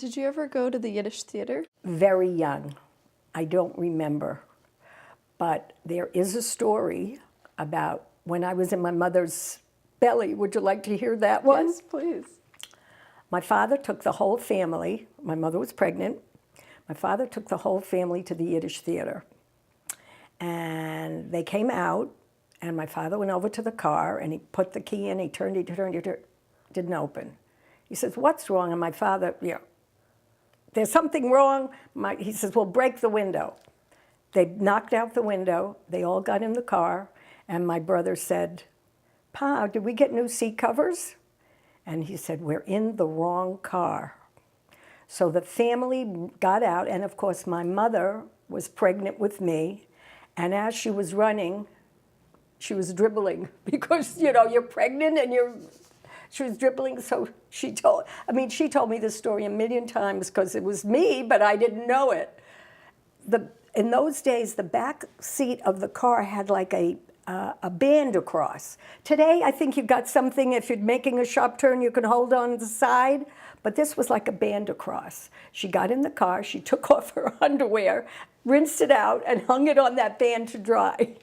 Did you ever go to the Yiddish theater? Very young. I don't remember. But there is a story about when I was in my mother's belly. Would you like to hear that one? Yes, please. My father took the whole family. My mother was pregnant. My father took the whole family to the Yiddish theater. And they came out, and my father went over to the car, and he put the key in, he turned, didn't open. He says, "What's wrong?" And my father, "There's something wrong." He says, "Well, break the window." They knocked out the window. They all got in the car, and my brother said, "Pa, did we get new seat covers?" And he said, "We're in the wrong car." So the family got out, and of course my mother was pregnant with me, and as she was running, she was dribbling because, you're pregnant and she was dribbling, so she told me this story a million times because it was me, but I didn't know it. In those days, the back seat of the car had like a band across. Today, I think you've got something, if you're making a sharp turn, you can hold on the side, but this was like a band across. She got in the car, she took off her underwear, rinsed it out, and hung it on that band to dry.